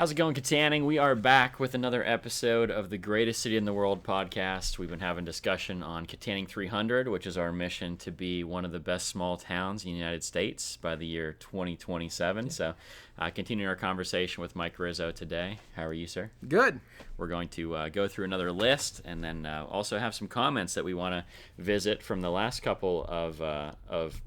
How's it going, Kittanning? We are back with another episode of the Greatest City in the World podcast. We've been having discussion on Kittanning 300, which is our mission to be one of the best small towns in the United States by the year 2027. So, continuing our conversation with Mike Rizzo today. How are you, sir? Good. We're going to go through another list and then also have some comments that we want to visit from the last couple of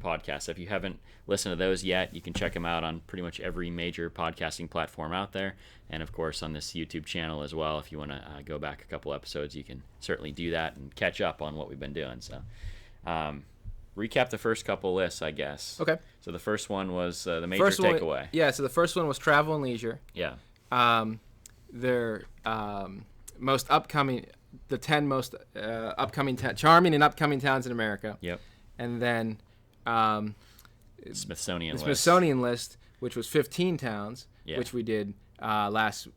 podcasts. If you haven't listened to those yet, you can check them out on pretty much every major podcasting platform out there. And, of course, on this YouTube channel as well. If you want to go back a couple episodes, you can certainly do that and catch up on what we've been doing. So, recap the first couple lists, I guess. Okay. So the first one was the major takeaway. So the first one was travel and leisure. Yeah. Their most upcoming, the 10 most upcoming, charming and upcoming towns in America. Yep. And then Smithsonian list, which was 15 towns, which we did last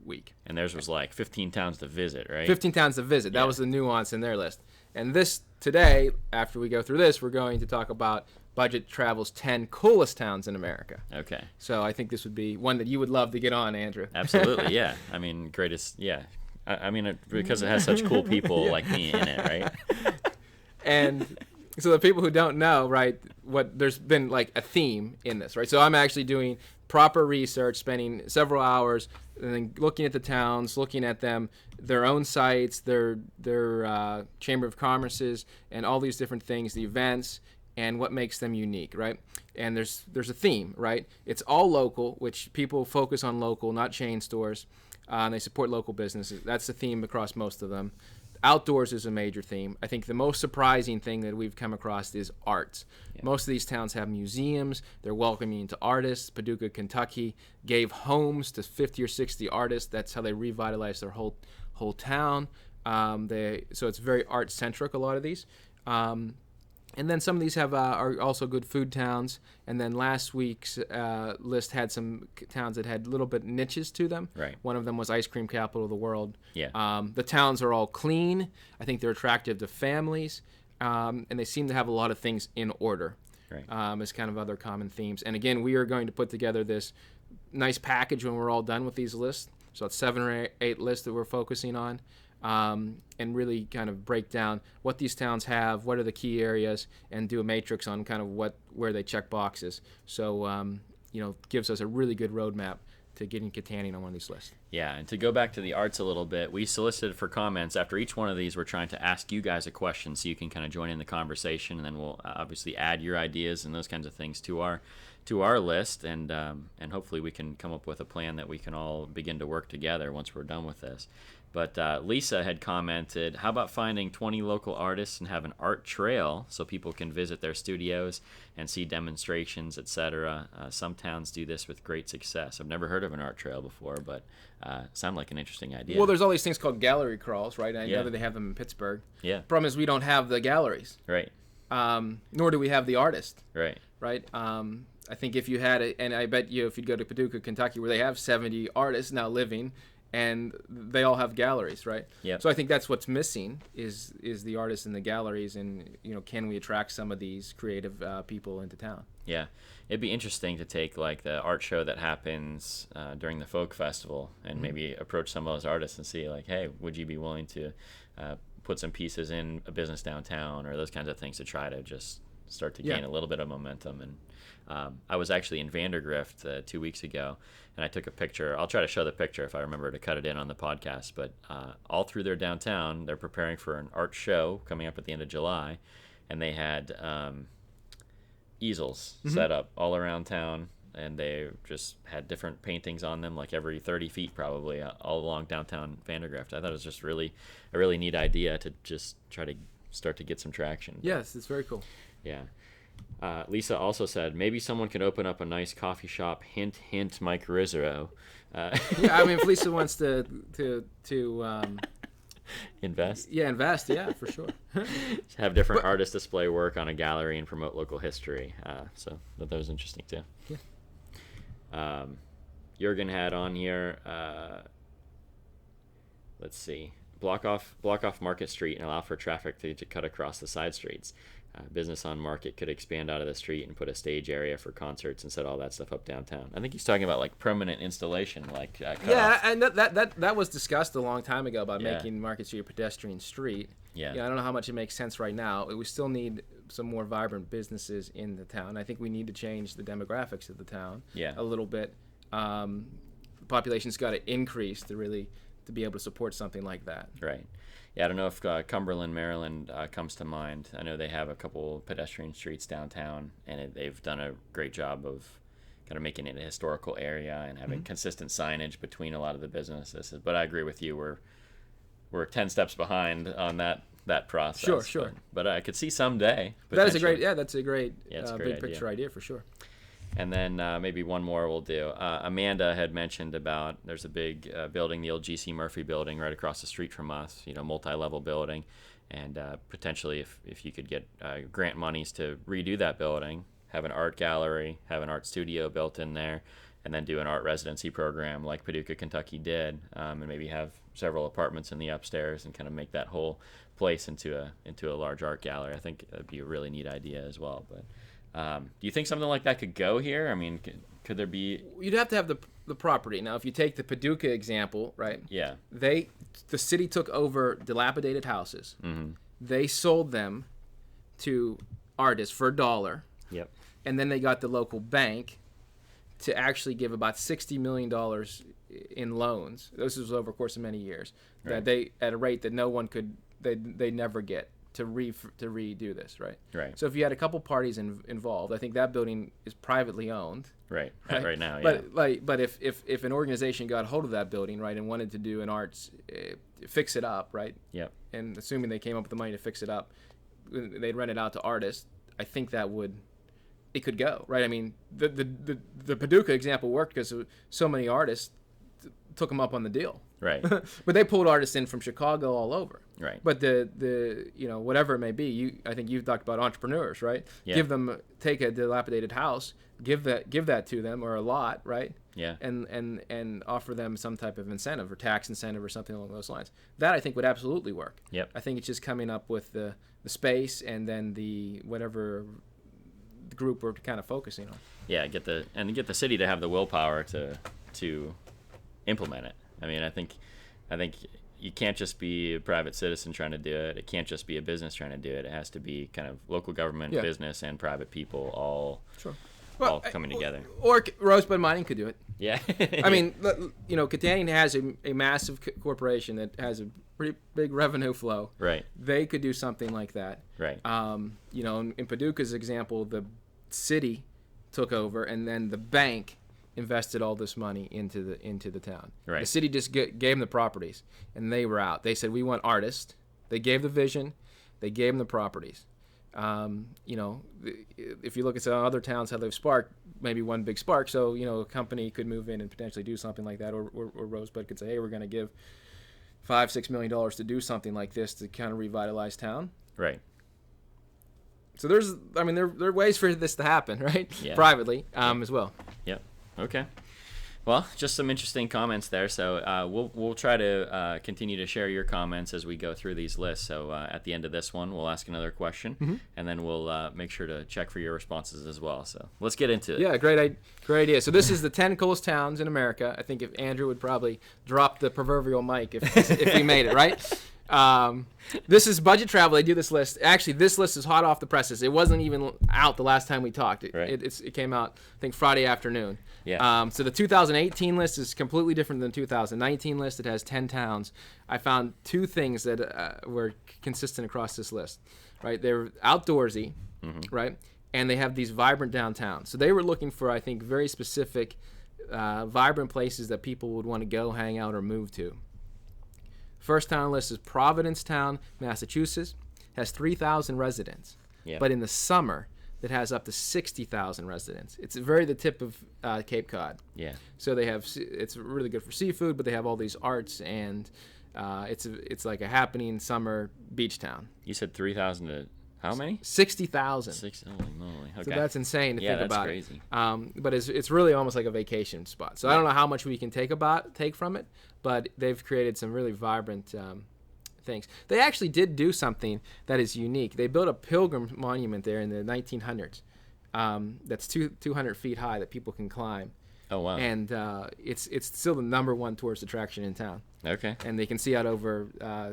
week. And theirs was like 15 towns to visit, right? 15 towns to visit. That was the nuance in their list. And this today, after we go through this, we're going to talk about Budget Travel's 10 coolest towns in America. Okay. So I think this would be one that you would love to get on, Andrew. Absolutely, yeah. I mean, greatest, yeah. I mean, because it has such cool people like me in it, right? And so the people who don't know, right, there's been like a theme in this, right? So I'm actually doing proper research, spending several hours, and then looking at the towns, looking at them, their own sites, their Chamber of Commerce's, and all these different things, the events, and what makes them unique, right? And there's a theme, right? It's all local, which people focus on local, not chain stores. And they support local businesses. That's the theme across most of them. Outdoors is a major theme. I think the most surprising thing that we've come across is arts. Yeah. Most of these towns have museums. They're welcoming to artists. Paducah, Kentucky gave homes to 50 or 60 artists. That's how they revitalized their whole town. So it's very art-centric, a lot of these. And then some of these are also good food towns. And then last week's list had some towns that had a little bit niches to them. Right. One of them was ice cream capital of the world. Yeah. The towns are all clean. I think they're attractive to families. And they seem to have a lot of things in order. Right. As kind of other common themes. And again, we are going to put together this nice package when we're all done with these lists. So it's 7 or 8 lists that we're focusing on. And really kind of break down what these towns have, what are the key areas, and do a matrix on kind of where they check boxes. So, gives us a really good roadmap to getting Kittanning on one of these lists. Yeah, and to go back to the arts a little bit, we solicited for comments. After each one of these, we're trying to ask you guys a question so you can kind of join in the conversation, and then we'll obviously add your ideas and those kinds of things to our list, and hopefully we can come up with a plan that we can all begin to work together once we're done with this. But Lisa had commented, how about finding 20 local artists and have an art trail so people can visit their studios and see demonstrations, etc. Some towns do this with great success. I've never heard of an art trail before, but sound like an interesting idea. Well, there's all these things called gallery crawls, right? I know that they have them in Pittsburgh. Yeah. Problem is we don't have the galleries. Right. Nor do we have the artist. Right. Right. I think if you had it, and I bet you if you'd go to Paducah, Kentucky, where they have 70 artists now living, and they all have galleries, right? Yeah. So I think that's what's missing is the artists in the galleries, and can we attract some of these creative people into town? Yeah, it'd be interesting to take like the art show that happens during the folk festival and maybe approach some of those artists and see like, hey, would you be willing to put some pieces in a business downtown or those kinds of things to try to just start to gain a little bit of momentum. And I was actually in Vandegrift 2 weeks ago, and I took a picture. I'll try to show the picture if I remember to cut it in on the podcast. But all through their downtown, they're preparing for an art show coming up at the end of July, and they had easels set up all around town, and they just had different paintings on them, like every 30 feet probably, all along downtown Vandegrift. I thought it was just a really neat idea to just try to start to get some traction. Yes, it's very cool. Yeah. Lisa also said maybe someone can open up a nice coffee shop. Hint, hint, Mike Rizzo. Yeah, I mean, if Lisa wants to invest. Yeah, invest. Yeah, for sure. Have different artists display work on a gallery and promote local history. So that was interesting too. Yeah. Jurgen had on here. Let's see. Block off Market Street and allow for traffic to cut across the side streets. business on Market could expand out of the street and put a stage area for concerts and set all that stuff up downtown. I think he's talking about like permanent installation, like yeah, and that was discussed a long time ago about Yeah. making Market Street a pedestrian street. Yeah. I don't know how much it makes sense right now. We still need some more vibrant businesses in the town. I think we need to change the demographics of the town Yeah. a little bit. The population's got to increase to be able to support something like that. Right. Yeah, I don't know if Cumberland, Maryland comes to mind. I know they have a couple pedestrian streets downtown, and they've done a great job of kind of making it a historical area and having consistent signage between a lot of the businesses. But I agree with you. We're 10 steps behind on that process. Sure. But I could see someday. That's a great it's a great big picture idea for sure. And then maybe one more we'll do. Amanda had mentioned about there's a big building, the old G.C. Murphy building right across the street from us, multi-level building. And potentially if you could get grant monies to redo that building, have an art gallery, have an art studio built in there, and then do an art residency program like Paducah, Kentucky did, and maybe have several apartments in the upstairs and kind of make that whole place into a large art gallery. I think that'd be a really neat idea as well. But do you think something like that could go here? I mean, could there be? You'd have to have the property. Now, if you take the Paducah example, right? Yeah. The city took over dilapidated houses. Mm-hmm. They sold them to artists for $1. Yep. And then they got the local bank to actually give about $60 million in loans. This was over the course of many years. Right. That they, at a rate that no one could, they never get to redo this, right? Right. So if you had a couple parties involved, I think that building is privately owned. Right. Right now, yeah. But if an organization got hold of that building, right, and wanted to do an arts, fix it up, right? Yep. And assuming they came up with the money to fix it up, they'd rent it out to artists. I think it could go, right? I mean, the Paducah example worked because so many artists took them up on the deal. Right. But they pulled artists in from Chicago all over. Right. But the whatever it may be, I think you've talked about entrepreneurs, right? Yeah. Take a dilapidated house, give that to them, or a lot, right? Yeah. And offer them some type of incentive or tax incentive or something along those lines. That I think would absolutely work. Yep. I think it's just coming up with the space and then the whatever the group we're kind of focusing on. Yeah, get the city to have the willpower to implement it. I mean, I think you can't just be a private citizen trying to do it. It can't just be a business trying to do it. It has to be kind of local government, business, and private people all coming together. Or Rosebud Mining could do it. Yeah. I mean, Kittanning has a massive corporation that has a pretty big revenue flow. Right. They could do something like that. Right. In Paducah's example, the city took over, and then the bank invested all this money into the town. Right. The city just gave them the properties, and they were out. They said, we want artists. They gave the vision. They gave them the properties. If you look at some other towns, how they've sparked, maybe one big spark. So, a company could move in and potentially do something like that, or Rosebud could say, hey, we're going to give $5-6 million to do something like this to kind of revitalize town. Right. So there are ways for this to happen, right? Yeah. Privately, as well. Yep. Okay. Well, just some interesting comments there. So we'll try to continue to share your comments as we go through these lists. So at the end of this one, we'll ask another question, and then we'll make sure to check for your responses as well. So let's get into it. Yeah, great idea. So this is the 10 coolest towns in America. I think if Andrew would probably drop the proverbial mic if we made it, right? This is budget travel. They do this list. Actually, this list is hot off the presses. It wasn't even out the last time we talked. It came out, I think, Friday afternoon. Yeah. So the 2018 list is completely different than the 2019 list. It has 10 towns. I found two things that were consistent across this list. Right? They're outdoorsy, right? And they have these vibrant downtowns. So they were looking for, I think, very specific, vibrant places that people would want to go, hang out, or move to. First town on the list is Provincetown, Massachusetts. Has 3,000 residents. Yeah. But in the summer, it has up to 60,000 residents. It's very the tip of Cape Cod. Yeah. So it's really good for seafood, but they have all these arts, and it's like a happening summer beach town. You said 3,000 to how many? 60,000. Holy moly. Okay. So that's insane to think about. Yeah, that's crazy. But it's really almost like a vacation spot. So I don't know how much we can take from it, but they've created some really vibrant things. They actually did do something that is unique. They built a pilgrim monument there in the 1900s that's 200 feet high that people can climb. Oh, wow. And it's still the #1 tourist attraction in town. Okay. And they can see out over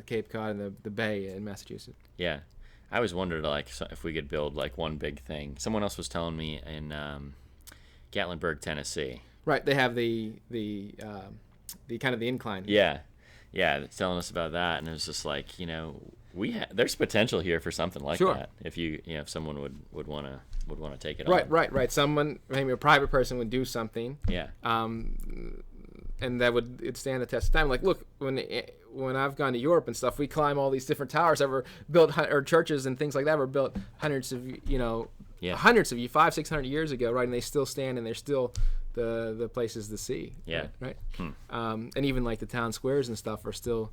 Cape Cod and the bay in Massachusetts. Yeah. I always wondered, like, if we could build, like, one big thing. Someone else was telling me in Gatlinburg, Tennessee. Right. They have the kind of the incline. Yeah. Yeah, it's telling us about that, and it was just like, there's potential here for something like that. If someone would want to take it on. Right. Someone, maybe a private person, would do something. Yeah. And that it'd stand the test of time. Like, look, when I've gone to Europe and stuff, we climb all these different towers that were built, or churches and things like that were built hundreds of 500-600 years ago, right? And they still stand, and they're still the places to see. Yeah. Right. And even like the town squares and stuff are still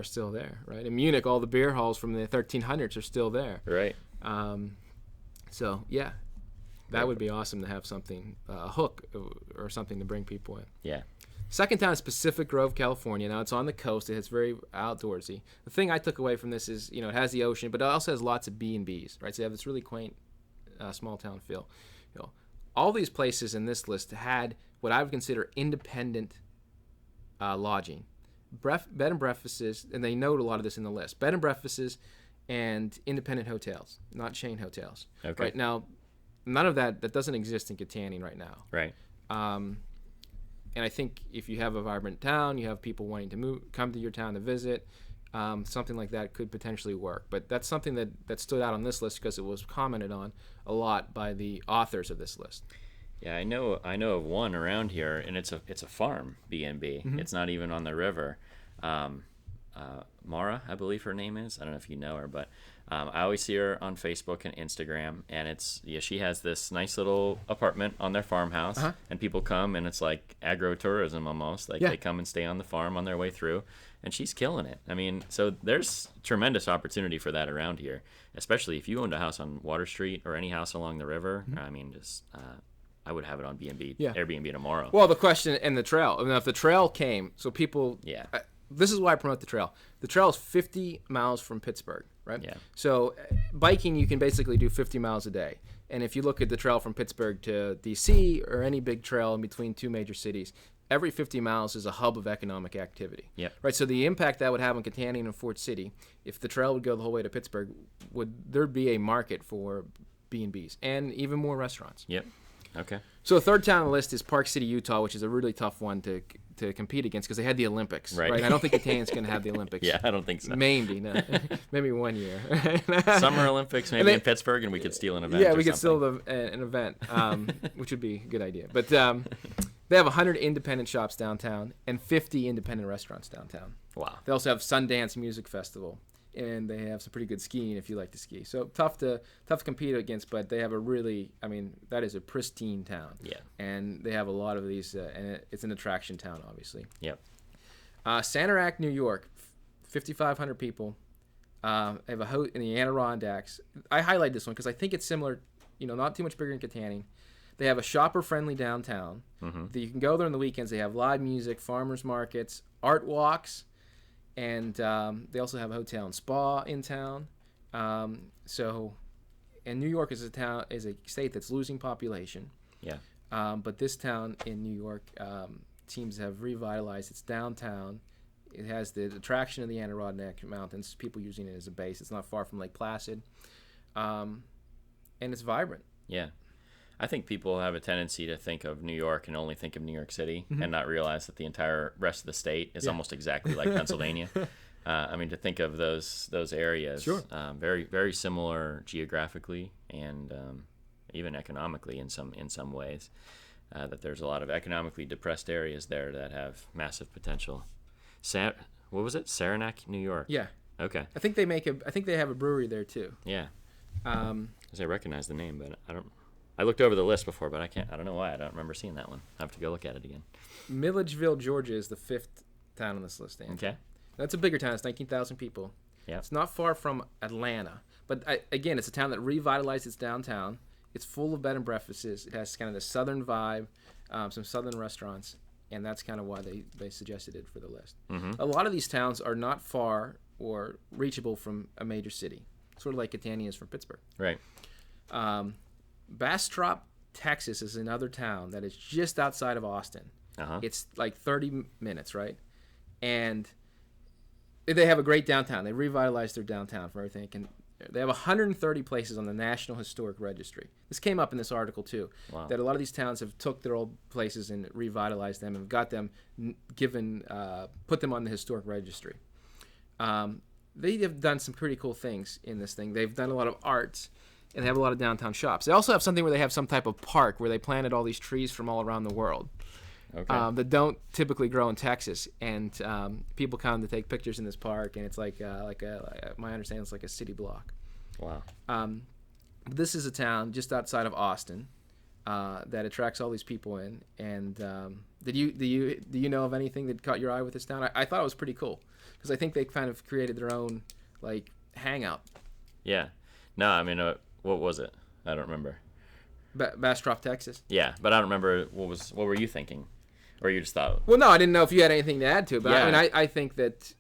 still there, right? In Munich, all the beer halls from the 1300s are still there. Right. So yeah, that would be awesome to have something, a hook or something to bring people in. Yeah. Second town is Pacific Grove, California. Now, it's on the coast. It's very outdoorsy. The thing I took away from this is, it has the ocean, but it also has lots of B&Bs, right? So you have this really quaint small town feel. All these places in this list had what I would consider independent lodging. Bed and breakfasts, and they note a lot of this in the list. Bed and breakfasts and independent hotels, not chain hotels. Okay. Right now, none of that doesn't exist in Kittanning right now. Right. And I think if you have a vibrant town, you have people wanting to come to your town to visit, something like that could potentially work. But that's something that stood out on this list because it was commented on a lot by the authors of this list. Yeah, I know of one around here, and it's a farm B&B. Mm-hmm. It's not even on the river. Mara, I believe her name is. I don't know if you know her, but I always see her on Facebook and Instagram, and she has this nice little apartment on their farmhouse, and people come, and it's like agrotourism almost. Like they come and stay on the farm on their way through, and she's killing it. I mean, so there's tremendous opportunity for that around here, especially if you owned a house on Water Street or any house along the river. I mean, just I would have it on Airbnb tomorrow. Well, the question and the trail. I mean, if the trail came, so people. Yeah. This is why I promote the trail. The trail is 50 miles from Pittsburgh, right? Yeah. So biking, you can basically do 50 miles a day. And if you look at the trail from Pittsburgh to D.C. or any big trail in between two major cities, every 50 miles is a hub of economic activity. Yep. Right. So the impact that would have on Kittanning and Fort City, if the trail would go the whole way to Pittsburgh, would there be a market for B&Bs and even more restaurants? Yep. Okay. So the third town on the list is Park City, Utah, which is a really tough one to compete against because they had the Olympics. Right. I don't think Kittanning's going to have the Olympics. Yeah, I don't think so. Maybe, no. Maybe 1 year. Summer Olympics, maybe in Pittsburgh, and we could steal an event. Yeah, we could steal an event, which would be a good idea. But they have 100 independent shops downtown and 50 independent restaurants downtown. Wow. They also have Sundance Music Festival. And they have some pretty good skiing if you like to ski. So tough to compete against, but they have that is a pristine town. Yeah. And they have a lot of these, and it's an attraction town, obviously. Yep. Santarac, New York, 5,500 people. They have in the Adirondacks. I highlight this one because I think it's similar, not too much bigger than Kittanning. They have a shopper-friendly downtown. Mm-hmm. You can go there on the weekends. They have live music, farmers markets, art walks. And they also have a hotel and spa in town. And New York is a state that's losing population. Yeah. But this town in New York seems to have revitalized its downtown. It has the attraction of the Adirondack Mountains, people using it as a base. It's not far from Lake Placid. And it's vibrant. Yeah. I think people have a tendency to think of New York and only think of New York City and not realize that the entire rest of the state is almost exactly like Pennsylvania. To think of those areas, sure. Very, very similar geographically and even economically in some ways. That there's a lot of economically depressed areas there that have massive potential. What was it? Saranac, New York. Yeah. Okay. I think they have a brewery there too. Yeah. Because I recognize the name, but I don't. I looked over the list before, but I don't know why. I don't remember seeing that one. I have to go look at it again. Milledgeville, Georgia is the 5th town on this list, Andrew. Okay. That's a bigger town. It's 19,000 people. Yeah. It's not far from Atlanta. But, again, it's a town that revitalized its downtown. It's full of bed and breakfasts. It has kind of the southern vibe, some southern restaurants, and that's kind of why they suggested it for the list. Mm-hmm. A lot of these towns are not far or reachable from a major city, sort of like Kittanning is from Pittsburgh. Right. Bastrop, Texas is another town that is just outside of Austin. It's like 30 minutes, right? And they have a great downtown. They revitalized their downtown from everything. They have 130 places on the National Historic Registry. This came up in this article too. Wow. That a lot of these towns have took their old places and revitalized them and got them put them on the historic registry. They have done some pretty cool things in this thing. They've done a lot of arts, and they have a lot of downtown shops. They also have something where they have some type of park where they planted all these trees from all around the world. Okay. That don't typically grow in Texas, and people come to take pictures in this park, and it's like my understanding, it's like a city block. Wow. This is a town just outside of Austin that attracts all these people in. And do you know of anything that caught your eye with this town? I thought it was pretty cool because I think they kind of created their own like hangout. Yeah. No, I mean, what was it? I don't remember. Bastrop, Texas. Yeah, but I don't remember what were you thinking? Or you just thought? Well, no, I didn't know if you had anything to add to it. But yeah. I mean, I think that,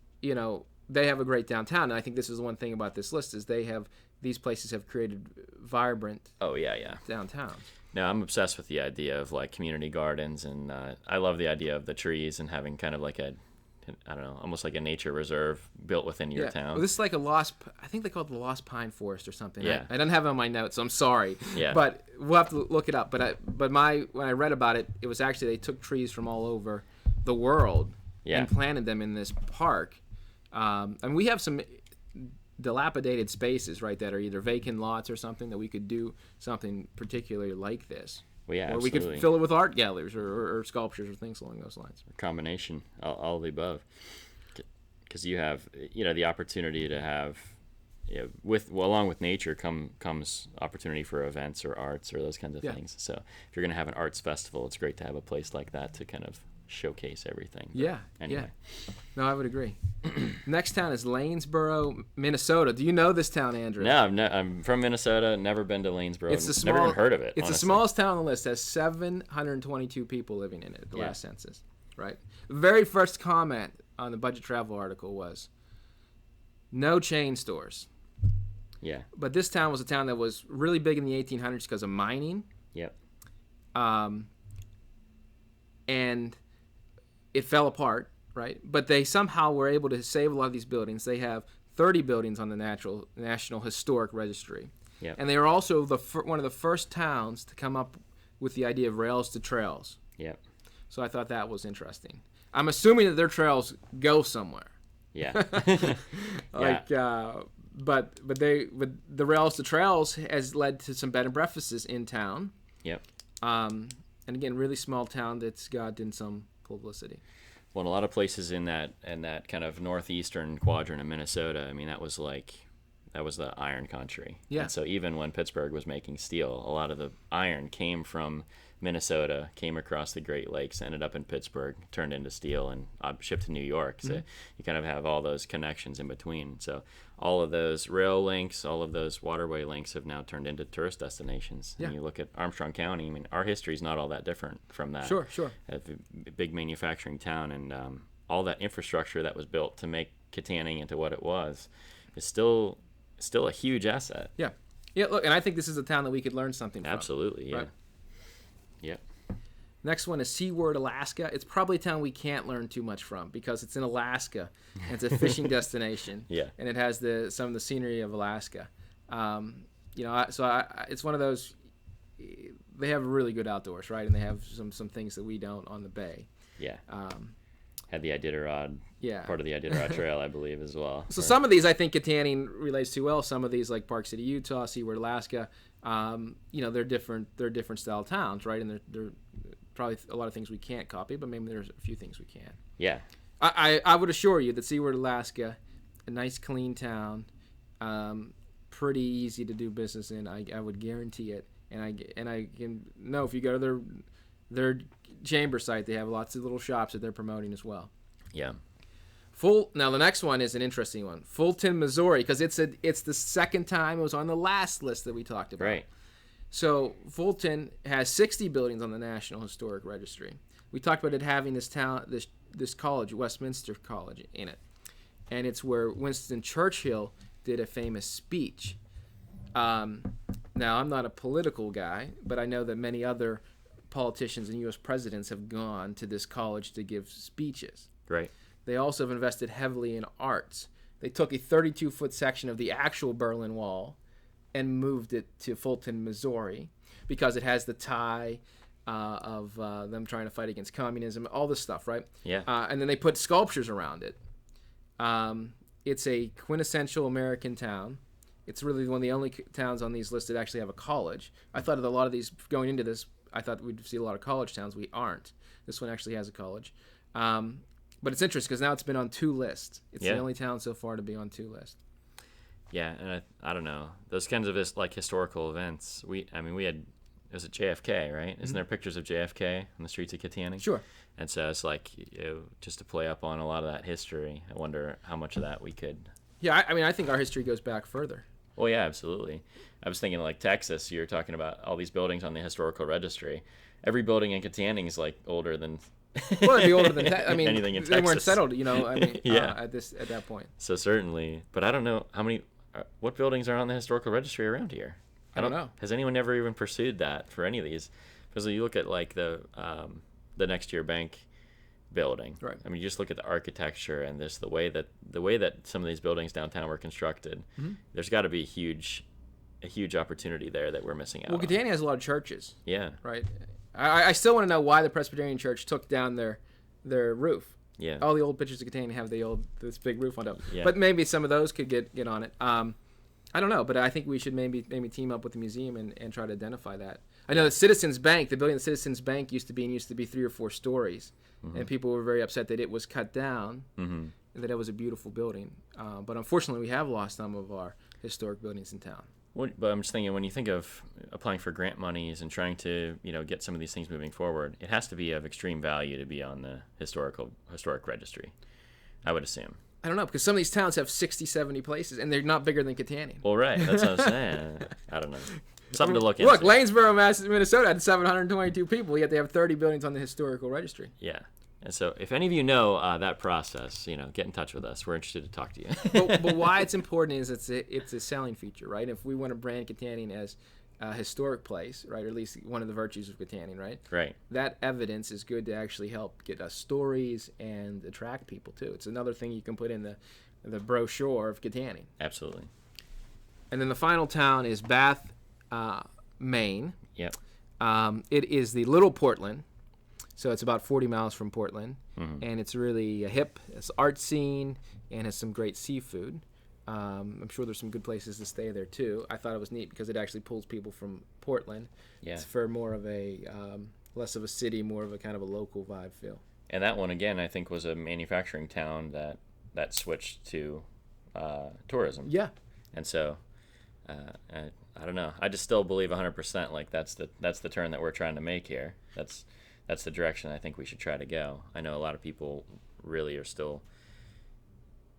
they have a great downtown. And I think this is one thing about this list is these places have created vibrant downtowns. No, I'm obsessed with the idea of like community gardens. And I love the idea of the trees and having kind of like almost like a nature reserve built within your town. Well, this is like I think they call it the Lost Pine Forest or something. Yeah. I don't have it on my notes, so I'm sorry. Yeah. But we'll have to look it up. But when I read about it, it was actually they took trees from all over the world and planted them in this park. And we have some dilapidated spaces, right, that are either vacant lots or something that we could do something particularly like this. Well, yeah, or absolutely. we could fill it with art galleries or sculptures or things along those lines. A combination, all of the above. Because you have, the opportunity to have, along with nature comes opportunity for events or arts or those kinds of things. So if you're going to have an arts festival, it's great to have a place like that to kind of showcase everything. Yeah. Anyway. Yeah. No, I would agree. Next town is Lanesboro, Minnesota. Do you know this town, Andrew? No, I'm from Minnesota. Never been to Lanesboro. Never even heard of it. It's honestly. the smallest town on the list. It has 722 people living in it at the last census. Right. The very first comment on the budget travel article was no chain stores. Yeah. But this town was a town that was really big in the 1800s because of mining. Yep. And it fell apart, right? But they somehow were able to save a lot of these buildings. They have 30 buildings on the National Historic Registry. Yep. And they are also one of the first towns to come up with the idea of rails to trails. Yep. So I thought that was interesting. I'm assuming that their trails go somewhere. Yeah. But the rails to trails has led to some bed and breakfasts in town. Yep. And again, really small town that's gotten some publicity. Well, in a lot of places in that kind of northeastern quadrant of Minnesota, I mean, that was the iron country. Yeah. And so even when Pittsburgh was making steel, a lot of the iron came from Minnesota, came across the Great Lakes, ended up in Pittsburgh, turned into steel, and shipped to New York. So you kind of have all those connections in between. So all of those rail links, all of those waterway links have now turned into tourist destinations. Yeah. And you look at Armstrong County, I mean, our history is not all that different from that. Sure. A big manufacturing town, and all that infrastructure that was built to make Kittanning into what it was is still a huge asset. Yeah. Yeah, look, and I think this is a town that we could learn something from. Absolutely, yeah. Right? Yep. Next one is Seaward, Alaska. It's probably a town we can't learn too much from because it's in Alaska and it's a fishing destination. Yeah. And it has some of the scenery of Alaska. It's one of those. They have really good outdoors, right? And they have some things that we don't on the bay. Yeah. Had the Iditarod. Yeah. Part of the Iditarod Trail, I believe, as well. So some of these I think Kittanning relates to well. Some of these, like Park City, Utah, Seaward, Alaska, they're different style towns, right? And they're probably a lot of things we can't copy, but maybe there's a few things we can. Yeah. I would assure you that Seaward, Alaska, a nice clean town, pretty easy to do business in. I would guarantee it, and I can know if you go to their chamber site, they have lots of little shops that they're promoting as well. Yeah. Now the next one is an interesting one. Fulton, Missouri, because it's the second time it was on the last list that we talked about. Right. So Fulton has 60 buildings on the National Historic Registry. We talked about it having this college, Westminster College, in it. and it's where Winston Churchill did a famous speech. Now, I'm not a political guy, but I know that many other politicians and U.S. presidents have gone to this college to give speeches. Right. They also have invested heavily in arts. They took a 32-foot section of the actual Berlin Wall and moved it to Fulton, Missouri, because it has the tie of them trying to fight against communism, all this stuff, right? Yeah. And then they put sculptures around it. It's a quintessential American town. It's really one of the only towns on these lists that actually have a college. I thought that a lot of these, going into this, I thought we'd see a lot of college towns. We aren't. This one actually has a college. But it's interesting because now it's been on 2 lists. It's the only town so far to be on 2 lists. Yeah, and I don't know. Those kinds of like historical events, we had, was it JFK, right? Isn't there pictures of JFK on the streets of Kittanning? Sure. And so it's like, just to play up on a lot of that history, I wonder how much of that we could... Yeah, I think our history goes back further. Well, yeah, absolutely. I was thinking like Texas, you're talking about all these buildings on the historical registry. Every building in Kittanning is like older than... Well, it'd be older than anything in Texas. They weren't settled, at that point. So certainly, but I don't know how many, what buildings are on the historical registry around here. I don't know. Has anyone ever even pursued that for any of these? Because you look at like the Next Year Bank building. Right. I mean, you just look at the architecture and this the way that some of these buildings downtown were constructed. Mm-hmm. There's got to be a huge opportunity there that we're missing out. Well, Kittanning has a lot of churches. Yeah. Right. I still want to know why the Presbyterian Church took down their roof. Yeah. All the old pictures of Kittanning have this big roof on top. Yeah. But maybe some of those could get on it. I don't know, but I think we should maybe team up with the museum and try to identify that. I know the Citizens Bank, the building the Citizens Bank used to be 3 or 4 stories, and people were very upset that it was cut down, and that it was a beautiful building. But unfortunately, we have lost some of our historic buildings in town. But I'm just thinking, when you think of applying for grant monies and trying to, get some of these things moving forward, it has to be of extreme value to be on the historic registry, I would assume. I don't know, because some of these towns have 60, 70 places, and they're not bigger than Kittanning. Well, right. That's what I'm saying. I don't know. Something to look into. Look, Lanesboro, Minnesota had 722 people, yet they have 30 buildings on the historical registry. Yeah. And so if any of you know that process, get in touch with us. We're interested to talk to you. but why it's important is it's a selling feature, right? If we want to brand Kittanning as a historic place, right, or at least one of the virtues of Kittanning, right? Right. That evidence is good to actually help get us stories and attract people, too. It's another thing you can put in the brochure of Kittanning. Absolutely. And then the final town is Bath, Maine. Yep. It is the Little Portland. So it's about 40 miles from Portland, and it's really a hip, it's art scene, and has some great seafood. I'm sure there's some good places to stay there too. I thought it was neat because it actually pulls people from Portland. Yeah. It's for more of a less of a city, more of a kind of a local vibe feel. And that one again, I think, was a manufacturing town that switched to tourism. Yeah. And so I don't know. I just still believe 100% like that's the turn that we're trying to make here. That's the direction I think we should try to go. I know a lot of people really are still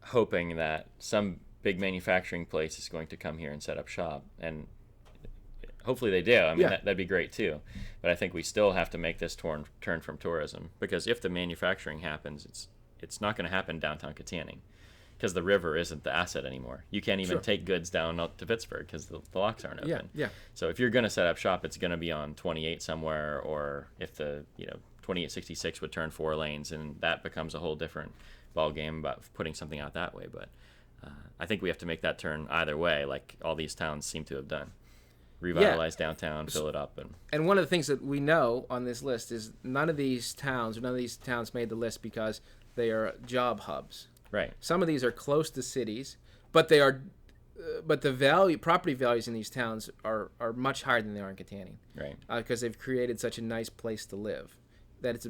hoping that some big manufacturing place is going to come here and set up shop, and hopefully they do. I mean, that'd be great too. But I think we still have to make this turn from tourism, because if the manufacturing happens, it's not going to happen downtown Kittanning, because the river isn't the asset anymore. You can't even take goods down up to Pittsburgh because the locks aren't open. Yeah. So if you're going to set up shop, it's going to be on 28 somewhere, or if the 2866 would turn 4 lanes, and that becomes a whole different ball game about putting something out that way. But I think we have to make that turn either way, like all these towns seem to have done. Revitalize downtown, fill it up, and one of the things that we know on this list is none of these towns made the list because they are job hubs. Right. Some of these are close to cities, but but the property values in these towns are much higher than they are in Kittanning. Right. Because they've created such a nice place to live that it's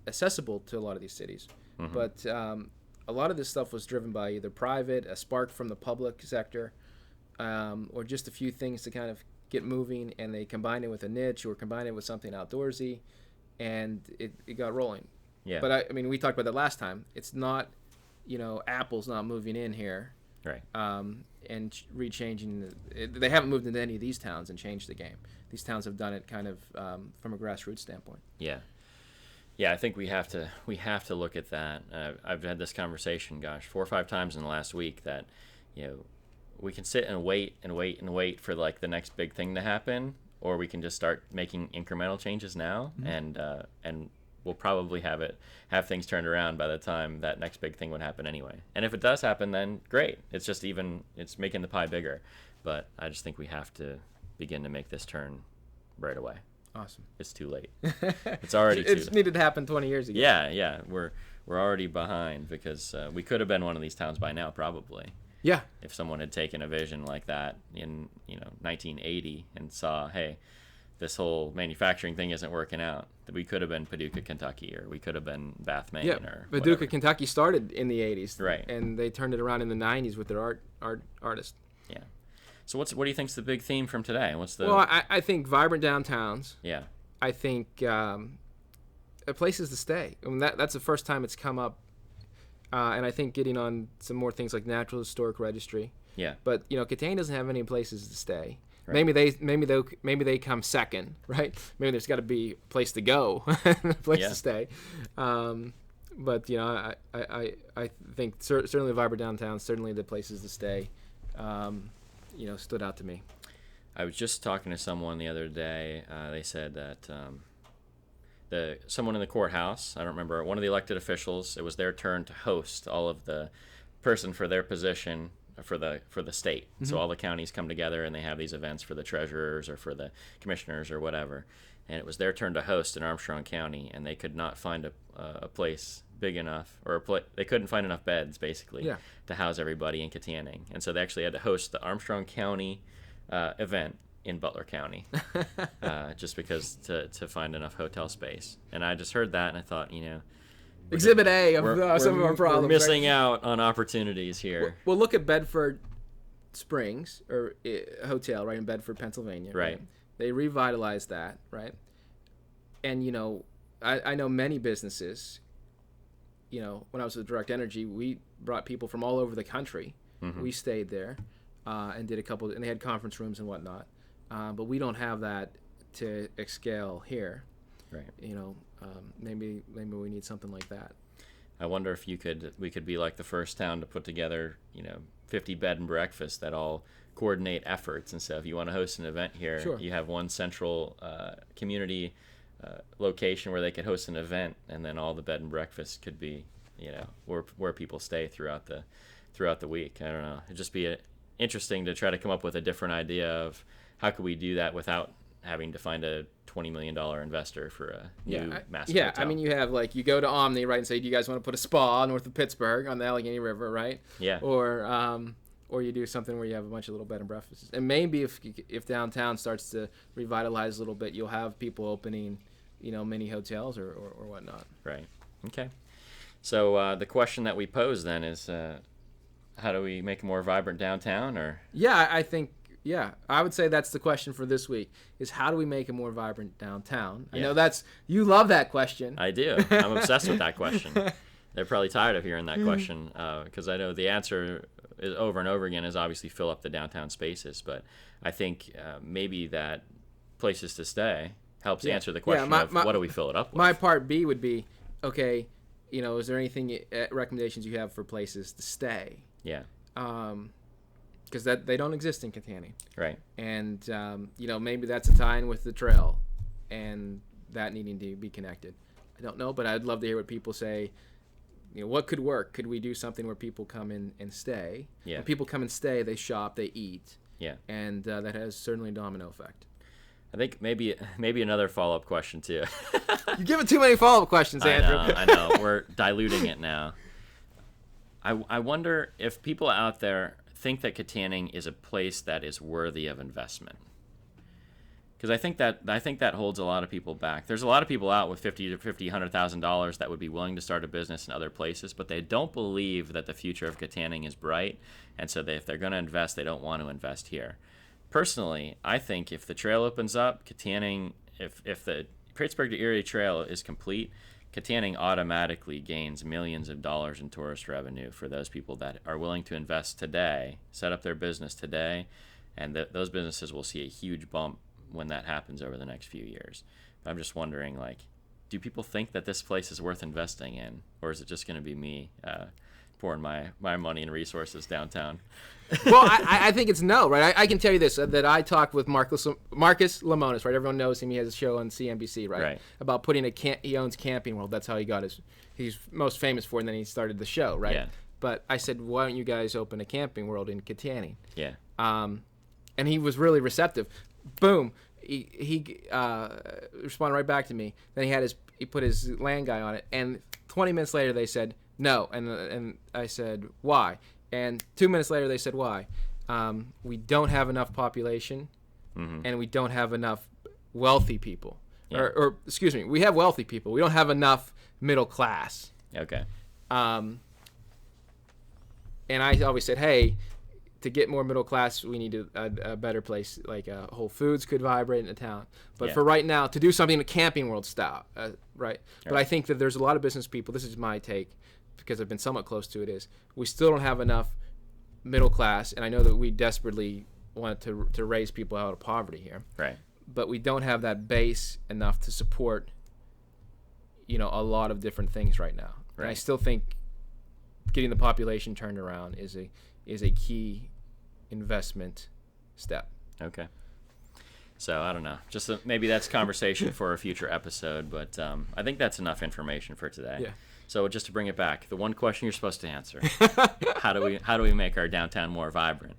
accessible to a lot of these cities. Mm-hmm. But a lot of this stuff was driven by either private, a spark from the public sector, or just a few things to kind of get moving, and they combined it with a niche or combined it with something outdoorsy, and it got rolling. Yeah. But I mean, we talked about that last time. It's not, Apple's not moving in here, right? And rechanging. They haven't moved into any of these towns and changed the game. These towns have done it kind of from a grassroots standpoint. Yeah. Yeah, I think we have to look at that. I've had this conversation, 4 or 5 times in the last week, that we can sit and wait and wait and wait for like the next big thing to happen, or we can just start making incremental changes now, and we'll probably have things turned around by the time that next big thing would happen anyway. And if it does happen, then great. It's just it's making the pie bigger. But I just think we have to begin to make this turn right away. Awesome. It's too late. It's already too late. It's needed to happen 20 years ago. Yeah. We're already behind, because we could have been one of these towns by now, probably. Yeah. If someone had taken a vision like that in 1980 and saw, hey, this whole manufacturing thing isn't working out, we could have been Paducah, Kentucky, or we could have been Bath, Maine, or Paducah, whatever. Kentucky started in the 80s. Right. And they turned it around in the 90s with their artists. Yeah. So what do you think's the big theme from today? What's the? Well, I think vibrant downtowns. Yeah. I think places to stay. I mean, that's the first time it's come up, and I think getting on some more things like Natural Historic Registry. Yeah. But Kittanning doesn't have any places to stay. Right. Maybe they come second, right? Maybe there's got to be a place to go, a place to stay. But I think certainly vibrant downtowns, certainly the places to stay, stood out to me. I was just talking to someone the other day. They said that someone in the courthouse, I don't remember, one of the elected officials, it was their turn to host all of the person for their position for the state. Mm-hmm. So all the counties come together and they have these events for the treasurers or for the commissioners or whatever. And it was their turn to host in Armstrong County, and they could not find a place big enough, or they couldn't find enough beds, basically, to house everybody in Kittanning. And so they actually had to host the Armstrong County event in Butler County, just because to find enough hotel space. And I just heard that, and I thought, Exhibit A of some of our problems. We're missing out on opportunities here. Well, look at Bedford Springs, or a hotel, right, in Bedford, Pennsylvania. Right. They revitalized that, right? And, I know many businesses, when I was with Direct Energy, we brought people from all over the country. Mm-hmm. We stayed there and did and they had conference rooms and whatnot. But we don't have that to scale here. Right. Maybe we need something like that. I wonder if we could be like the first town to put together, 50 bed and breakfasts that all coordinate efforts. And so if you want to host an event here, sure, you have one central community location where they could host an event, and then all the bed and breakfasts could be, where people stay throughout the week. I don't know. It'd just be interesting to try to come up with a different idea of how could we do that without having to find a $20 million investor for a new massive hotel. I mean, you have you go to Omni, right, and say, do you guys want to put a spa north of Pittsburgh on the Allegheny River, right? Yeah. Or you do something where you have a bunch of little bed and breakfasts. And maybe if downtown starts to revitalize a little bit, you'll have people opening, mini hotels or whatnot. Right. Okay. So the question that we pose then is, how do we make a more vibrant downtown? Or I would say that's the question for this week, is how do we make a more vibrant downtown? Yeah. I know you love that question. I do. I'm obsessed with that question. They're probably tired of hearing that question, because I know the answer is over and over again is obviously fill up the downtown spaces. But I think maybe that places to stay helps answer the question of what do we fill it up with? My part B would be, okay, is there anything, recommendations you have for places to stay? Yeah. Because they don't exist in Kittanning. Right. And, maybe that's a tie-in with the trail and that needing to be connected. I don't know, but I'd love to hear what people say. What could work? Could we do something where people come in and stay? Yeah. When people come and stay, they shop, they eat. Yeah. And that has certainly a domino effect. I think maybe another follow-up question, too. You're giving too many follow-up questions, Andrew. I know. We're diluting it now. I wonder if people out there think that Kittanning is a place that is worthy of investment. Because I think that holds a lot of people back. There's a lot of people out with $100,000 that would be willing to start a business in other places, but they don't believe that the future of Kittanning is bright, and so if they're going to invest, they don't want to invest here. Personally, I think if the trail opens up, Kittanning, if the Pittsburgh to Erie Trail is complete, Kittanning automatically gains millions of dollars in tourist revenue for those people that are willing to invest today, set up their business today, and those businesses will see a huge bump when that happens over the next few years. But I'm just wondering, do people think that this place is worth investing in, or is it just going to be me pouring my money and resources downtown? Well, I think it's no, right? I can tell you this, that I talked with Marcus Lemonis, right? Everyone knows him. He has a show on CNBC, right? About putting he owns Camping World. That's how he got he's most famous for it, and then he started the show, right? Yeah. But I said, why don't you guys open a Camping World in Kittanning? Yeah. And he was really receptive. Boom. He responded right back to me. Then he put his land guy on it, and 20 minutes later they said no, and I said why, and 2 minutes later they said why. We don't have enough population, and we don't have enough wealthy people, or excuse me, we have wealthy people. We don't have enough middle class. Okay. And I always said, hey, to get more middle class, we need a better place, like Whole Foods could vibrate in the town. But for right now, to do something in Camping World style, right? But I think that there's a lot of business people, this is my take, because I've been somewhat close to it, is we still don't have enough middle class, and I know that we desperately want to raise people out of poverty here. Right. But we don't have that base enough to support, a lot of different things right now. Right. And I still think getting the population turned around is a key investment step. Okay. So I don't know. Just maybe that's conversation for a future episode, but I think that's enough information for today. Yeah. So just to bring it back, the one question you're supposed to answer: how do we make our downtown more vibrant?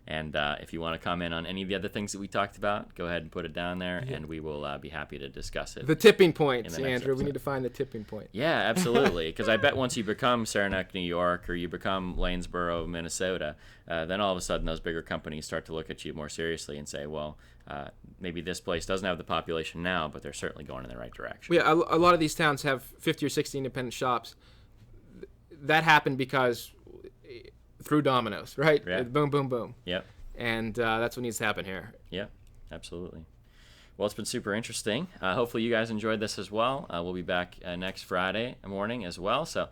And if you want to comment on any of the other things that we talked about, go ahead and put it down there, and we will be happy to discuss it. The tipping point, Andrew. We need to find the tipping point. Yeah, absolutely. Because I bet once you become Saranac, New York, or you become Lanesboro, Minnesota, then all of a sudden those bigger companies start to look at you more seriously and say, well, maybe this place doesn't have the population now, but they're certainly going in the right direction. Yeah, a lot of these towns have 50 or 60 independent shops. That happened because through dominoes, right? Yeah. Boom, boom, boom. Yep. And that's what needs to happen here. Yeah, absolutely. Well, it's been super interesting. Hopefully you guys enjoyed this as well. We'll be back next Friday morning as well. So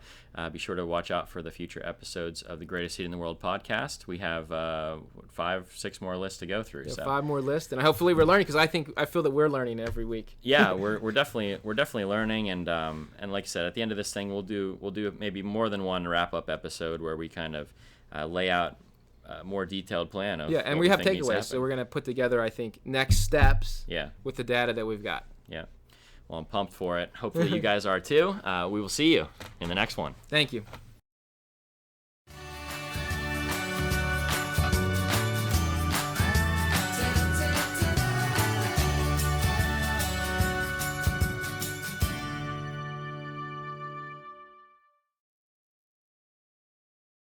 be sure to watch out for the future episodes of the Greatest City in the World podcast. We have 5-6 more lists to go through. Yeah, so 5 more lists, and hopefully we're learning, because I feel that we're learning every week. Yeah, we're definitely learning, and like I said, at the end of this thing, we'll do maybe more than one wrap up episode where we kind of lay out a more detailed plan of and we have takeaways, so we're going to put together, I think, next steps with the data that we've got. Yeah. Well, I'm pumped for it. Hopefully you guys are too. We will see you in the next one. Thank you.